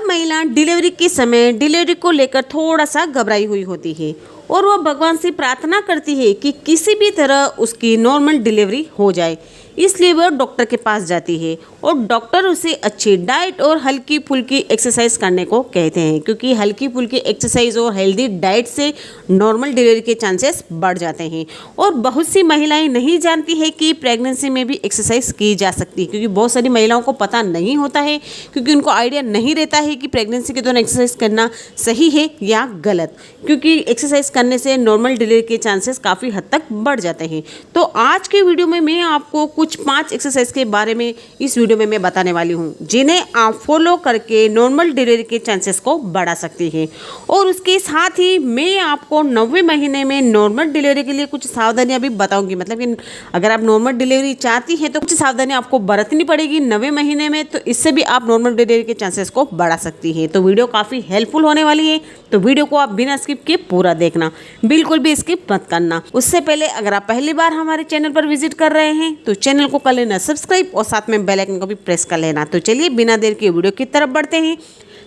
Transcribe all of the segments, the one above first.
महिला डिलीवरी के समय डिलीवरी को लेकर थोड़ा सा घबराई हुई होती है और वह भगवान से प्रार्थना करती है कि किसी भी तरह उसकी नॉर्मल डिलीवरी हो जाए। इसलिए वह डॉक्टर के पास जाती है और डॉक्टर उसे अच्छी डाइट और हल्की फुल्की एक्सरसाइज करने को कहते हैं, क्योंकि हल्की फुल्की एक्सरसाइज और हेल्दी डाइट से नॉर्मल डिलीवरी के चांसेस बढ़ जाते हैं। और बहुत सी महिलाएं नहीं जानती है कि प्रेगनेंसी में भी एक्सरसाइज की जा सकती है, क्योंकि बहुत सारी महिलाओं को पता नहीं होता है, क्योंकि उनको आइडिया नहीं रहता है कि प्रेगनेंसी के दौरान एक्सरसाइज करना सही है या गलत, क्योंकि एक्सरसाइज करने से नॉर्मल डिलीवरी के चांसेस काफ़ी हद तक बढ़ जाते हैं। तो आज के वीडियो में मैं आपको कुछ 5 एक्सरसाइज के बारे में इस वीडियो में मैं बताने वाली हूँ, जिन्हें आप फॉलो करके नॉर्मल डिलीवरी के चांसेस को बढ़ा सकती हैं। और उसके साथ ही मैं आपको 9वें महीने में नॉर्मल डिलीवरी के लिए कुछ सावधानियां भी बताऊंगी। मतलब कि अगर आप नॉर्मल डिलीवरी चाहती हैं तो कुछ सावधानियां आपको बरतनी पड़ेगी 9वें महीने में, तो इससे भी आप नॉर्मल डिलीवरी के चांसेस को बढ़ा सकती हैं। तो वीडियो काफ़ी हेल्पफुल होने वाली है, तो वीडियो को आप बिना स्किप किए पूरा देखना, बिल्कुल भी स्किप मत करना। उससे पहले अगर आप पहली बार हमारे चैनल पर विजिट कर रहे हैं तो चैनल को कर लेना सब्सक्राइब और साथ में बेल आइकन को भी प्रेस कर लेना। तो चलिए बिना देर के वीडियो की तरफ बढ़ते हैं।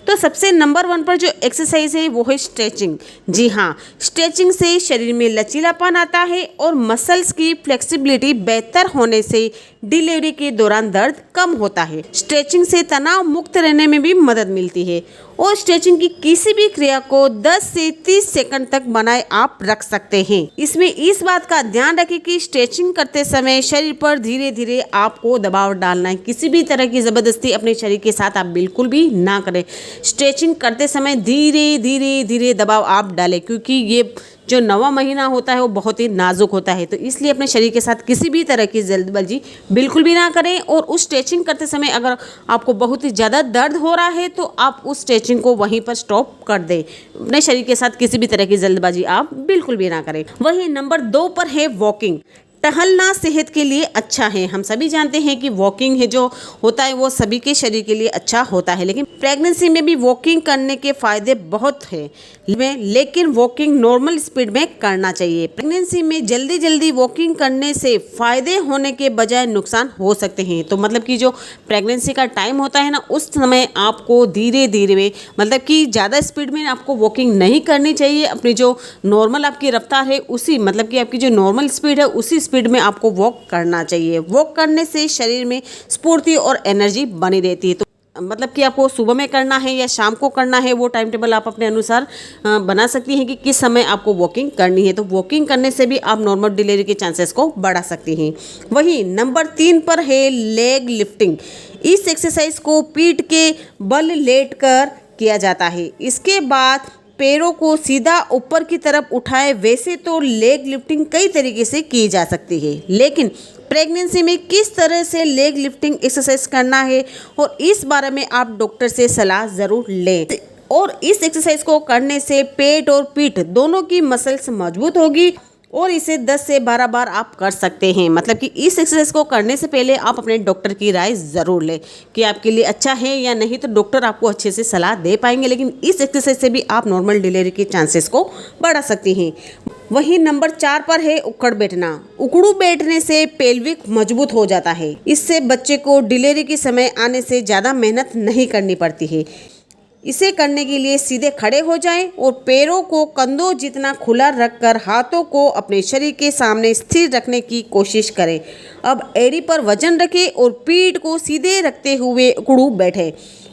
तो सबसे नंबर 1 पर जो एक्सरसाइज है वो है स्ट्रेचिंग। जी हाँ, स्ट्रेचिंग से शरीर में लचीलापन आता है और मसल्स की फ्लेक्सिबिलिटी बेहतर होने से डिलीवरी के दौरान दर्द कम होता है। स्ट्रेचिंग से तनाव मुक्त रहने में भी मदद मिलती है और स्ट्रेचिंग की किसी भी क्रिया को 10 से 30 सेकंड तक बनाए आप रख सकते हैं। इसमें इस बात का ध्यान रखें कि स्ट्रेचिंग करते समय शरीर पर धीरे धीरे आपको दबाव डालना है। किसी भी तरह की ज़बरदस्ती अपने शरीर के साथ आप बिल्कुल भी ना करें। स्ट्रेचिंग करते समय धीरे धीरे धीरे दबाव आप डालें, क्योंकि ये जो 9वां महीना होता है वो बहुत ही नाजुक होता है। तो इसलिए अपने शरीर के साथ किसी भी तरह की जल्दबाजी बिल्कुल भी ना करें। और उस स्ट्रेचिंग करते समय अगर आपको बहुत ही ज़्यादा दर्द हो रहा है तो आप उस स्ट्रेचिंग को वहीं पर स्टॉप कर दें। अपने शरीर के साथ किसी भी तरह की जल्दबाजी आप बिल्कुल भी ना करें। वहीं नंबर 2 पर है वॉकिंग। टहलना सेहत के लिए अच्छा है। हम सभी जानते हैं कि वॉकिंग है जो होता है वो सभी के शरीर के लिए अच्छा होता है, लेकिन प्रेगनेंसी में भी वॉकिंग करने के फ़ायदे बहुत हैं, लेकिन वॉकिंग नॉर्मल स्पीड में करना चाहिए। प्रेगनेंसी में जल्दी जल्दी वॉकिंग करने से फ़ायदे होने के बजाय नुकसान हो सकते हैं। तो मतलब कि जो प्रेगनेंसी का टाइम होता है ना, उस समय आपको धीरे धीरे में, मतलब कि ज़्यादा स्पीड में आपको वॉकिंग नहीं करनी चाहिए। अपनी जो नॉर्मल आपकी रफ्तार है उसी, मतलब कि आपकी जो नॉर्मल स्पीड है उसी स्पीड में आपको वॉक करना चाहिए। वॉक करने से शरीर में स्फूर्ति और एनर्जी बनी रहती है। तो मतलब कि आपको सुबह में करना है या शाम को करना है, वो टाइम टेबल आप अपने अनुसार बना सकती हैं कि किस समय आपको वॉकिंग करनी है। तो वॉकिंग करने से भी आप नॉर्मल डिलीवरी के चांसेस को बढ़ा सकती हैं। वहीं नंबर 3 पर है लेग लिफ्टिंग। इस एक्सरसाइज को पीठ के बल लेट कर किया जाता है। इसके बाद पैरों को सीधा ऊपर की तरफ उठाए। वैसे तो लेग लिफ्टिंग कई तरीके से की जा सकती है, लेकिन प्रेगनेंसी में किस तरह से लेग लिफ्टिंग एक्सरसाइज करना है और इस बारे में आप डॉक्टर से सलाह ज़रूर लें। और इस एक्सरसाइज को करने से पेट और पीठ दोनों की मसल्स मजबूत होगी और इसे 10 से 12 बार आप कर सकते हैं। मतलब कि इस एक्सरसाइज को करने से पहले आप अपने डॉक्टर की राय ज़रूर लें कि आपके लिए अच्छा है या नहीं, तो डॉक्टर आपको अच्छे से सलाह दे पाएंगे। लेकिन इस एक्सरसाइज से भी आप नॉर्मल डिलीवरी के चांसेस को बढ़ा सकती हैं। वहीं नंबर 4 पर है उखड़ बैठना। उखड़ू बैठने से पेल्विक मजबूत हो जाता है। इससे बच्चे को डिलीवरी के समय आने से ज़्यादा मेहनत नहीं करनी पड़ती है। इसे करने के लिए सीधे खड़े हो जाएं और पैरों को कंधों जितना खुला रखकर हाथों को अपने शरीर के सामने स्थिर रखने की कोशिश करें। अब एड़ी पर वजन रखें और पीठ को सीधे रखते हुए उखड़ू बैठे।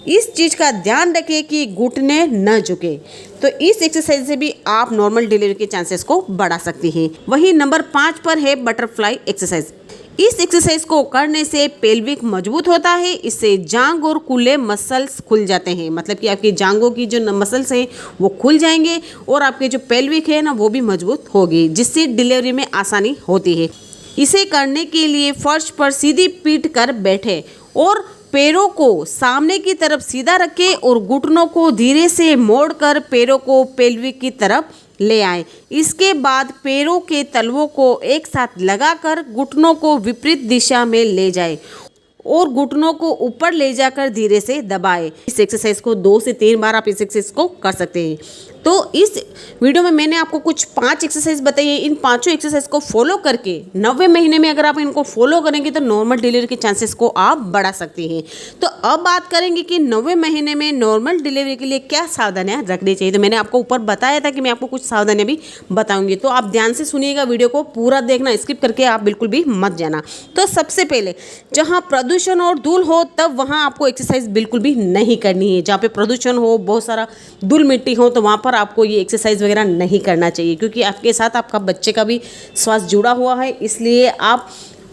इस चीज़ का ध्यान रखें कि घुटने न झुके। तो इस एक्सरसाइज से भी आप नॉर्मल डिलीवरी के चांसेस को बढ़ा सकती हैं। वहीं नंबर 5 पर है बटरफ्लाई एक्सरसाइज। इस एक्सरसाइज को करने से पेल्विक मजबूत होता है। इससे जांग और कूल्हे मसल्स खुल जाते हैं। मतलब कि आपकी जांगों की जो मसल्स हैं वो खुल जाएंगे और आपके जो पेल्विक है ना वो भी मजबूत होगी, जिससे डिलीवरी में आसानी होती है। इसे करने के लिए फर्श पर सीधी पीठ कर बैठे और पैरों को सामने की तरफ सीधा रखें और घुटनों को धीरे से मोड़कर पैरों को पेल्विक की तरफ ले आएं। इसके बाद पैरों के तलवों को एक साथ लगाकर घुटनों को विपरीत दिशा में ले जाएं और घुटनों को ऊपर ले जाकर धीरे से दबाएं। इस एक्सरसाइज को 2 से 3 बार आप इस एक्सरसाइज को कर सकते हैं। तो इस वीडियो में मैंने आपको कुछ 5 एक्सरसाइज बताई है। इन पांचों एक्सरसाइज को फॉलो करके 90 महीने में अगर आप इनको फॉलो करेंगे तो नॉर्मल डिलीवरी के चांसेस को आप बढ़ा सकते हैं। तो अब बात करेंगे कि 90 महीने में नॉर्मल डिलीवरी के लिए क्या सावधानियां रखनी चाहिए। तो मैंने आपको ऊपर बताया था कि मैं आपको कुछ सावधानियां भी बताऊंगी, तो आप ध्यान से सुनिएगा, वीडियो को पूरा देखना, स्किप करके आप बिल्कुल भी मत जाना। तो सबसे पहले जहाँ प्रदूषण और धूल हो तब वहाँ आपको एक्सरसाइज बिल्कुल भी नहीं करनी है। जहाँ पे प्रदूषण हो, बहुत सारा धूल मिट्टी हो, तो वहाँ पर आपको ये एक्सरसाइज वगैरह नहीं करना चाहिए, क्योंकि आपके साथ आपका बच्चे का भी स्वास्थ्य जुड़ा हुआ है। इसलिए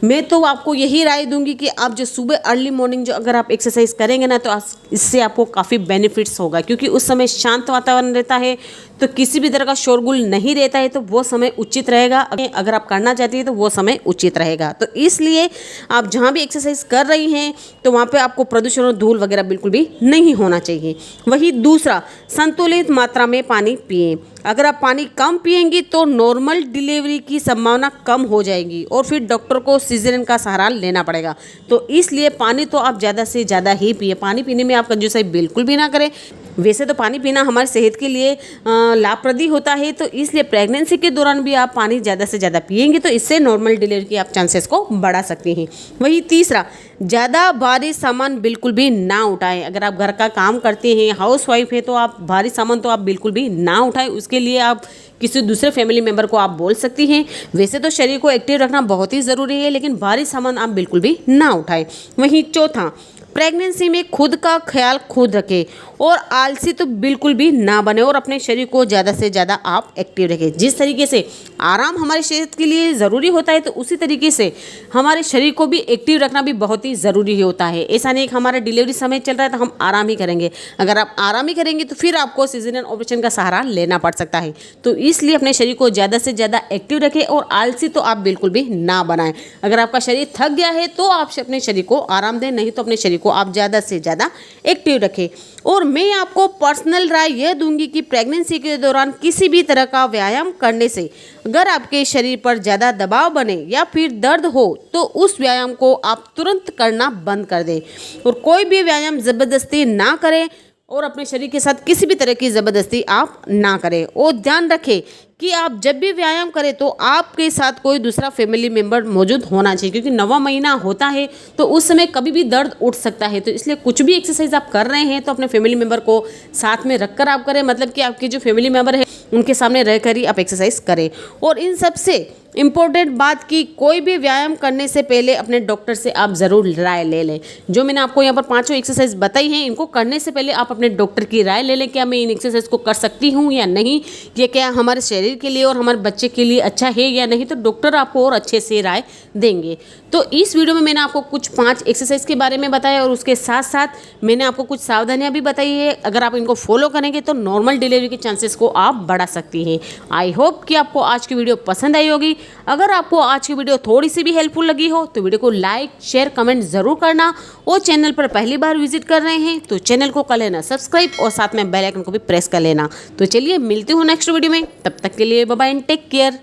मैं तो आपको यही राय दूंगी कि आप जो सुबह अर्ली मॉर्निंग जो अगर आप एक्सरसाइज करेंगे ना, तो इससे आपको काफ़ी बेनिफिट्स होगा, क्योंकि उस समय शांत वातावरण रहता है, तो किसी भी तरह का शोरगुल नहीं रहता है, तो वो समय उचित रहेगा। अगर आप करना चाहती हैं तो वो समय उचित रहेगा। तो इसलिए आप जहाँ भी एक्सरसाइज कर रही हैं तो वहाँ पे आपको प्रदूषण और धूल वगैरह बिल्कुल भी नहीं होना चाहिए। वही दूसरा, संतुलित मात्रा में पानी पिएं। अगर आप पानी कम पिएंगी तो नॉर्मल डिलीवरी की संभावना कम हो जाएगी और फिर डॉक्टर को सीजरियन का सहारा लेना पड़ेगा। तो इसलिए पानी तो आप ज़्यादा से ज़्यादा ही पिए। पानी पीने में आप कंजूसाई बिल्कुल भी ना करें। वैसे तो पानी पीना हमारी सेहत के लिए लाभप्रदी होता है, तो इसलिए प्रेगनेंसी के दौरान भी आप पानी ज़्यादा से ज़्यादा पिएंगे तो इससे नॉर्मल डिलीवरी की आप चांसेस को बढ़ा सकते हैं। वही तीसरा, ज़्यादा भारी सामान बिल्कुल भी ना उठाएं। अगर आप घर का काम करते हैं, हाउसवाइफ है, तो आप भारी सामान तो आप बिल्कुल भी ना उठाएं। उसके लिए आप किसी दूसरे फैमिली मेम्बर को आप बोल सकती हैं। वैसे तो शरीर को एक्टिव रखना बहुत ही ज़रूरी है, लेकिन भारी सामान आप बिल्कुल भी ना उठाएं। वहीं चौथा, प्रेगनेंसी में खुद का ख्याल खुद रखें और आलसी तो बिल्कुल भी ना बने और अपने शरीर को ज़्यादा से ज़्यादा आप एक्टिव रखें। जिस तरीके से आराम हमारे सेहत के लिए ज़रूरी होता है, तो उसी तरीके से हमारे शरीर को भी एक्टिव रखना भी बहुत ही ज़रूरी होता है। ऐसा नहीं कि हमारा डिलीवरी समय चल रहा है तो हम आराम ही करेंगे। अगर आप आराम ही करेंगे तो फिर आपको सिजेरियन ऑपरेशन का सहारा लेना पड़ सकता है। तो इसलिए अपने शरीर को ज़्यादा से ज़्यादा एक्टिव रखें और आलसी तो आप बिल्कुल भी ना बनाएं। अगर आपका शरीर थक गया है तो आप अपने शरीर को आराम दें, नहीं तो अपने शरीर को आप ज़्यादा से ज़्यादा एक्टिव रखें। और मैं आपको पर्सनल राय यह दूंगी कि प्रेगनेंसी के दौरान किसी भी तरह का व्यायाम करने से अगर आपके शरीर पर ज़्यादा दबाव बने या फिर दर्द हो तो उस व्यायाम को आप तुरंत करना बंद कर दें और कोई भी व्यायाम ज़बरदस्ती ना करें और अपने शरीर के साथ किसी भी तरह की ज़बरदस्ती आप ना करें। और ध्यान रखें कि आप जब भी व्यायाम करें तो आपके साथ कोई दूसरा फैमिली मेम्बर मौजूद होना चाहिए, क्योंकि 9वां महीना होता है तो उस समय कभी भी दर्द उठ सकता है। तो इसलिए कुछ भी एक्सरसाइज आप कर रहे हैं तो अपने फैमिली मेम्बर को साथ में रखकर आप करें, मतलब कि आपके जो फैमिली मेम्बर है उनके सामने रहकर ही आप एक्सरसाइज करें। और इन सबसे इम्पोर्टेंट बात कि कोई भी व्यायाम करने से पहले अपने डॉक्टर से आप ज़रूर राय ले लें। जो मैंने आपको यहाँ पर 5 एक्सरसाइज बताई हैं, इनको करने से पहले आप अपने डॉक्टर की राय ले लें, क्या मैं इन एक्सरसाइज को कर सकती हूँ या नहीं, ये क्या हमारे शरीर के लिए और हमारे बच्चे के लिए अच्छा है या नहीं। तो डॉक्टर आपको और अच्छे से राय देंगे। तो इस वीडियो में मैंने आपको कुछ 5 एक्सरसाइज के बारे में बताया और उसके साथ साथ मैंने आपको कुछ सावधानियाँ भी बताई है। अगर आप इनको फॉलो करेंगे तो नॉर्मल डिलीवरी के चांसेस को आप बढ़ा सकती हैं। आई होप कि आपको आज की वीडियो पसंद आई होगी। अगर आपको आज की वीडियो थोड़ी सी भी हेल्पफुल लगी हो तो वीडियो को लाइक शेयर कमेंट ज़रूर करना। और चैनल पर पहली बार विजिट कर रहे हैं तो चैनल को कर लेना सब्सक्राइब और साथ में बेल आइकन को भी प्रेस कर लेना। तो चलिए मिलती हूँ नेक्स्ट वीडियो में, तब तक के लिए bye bye and take care.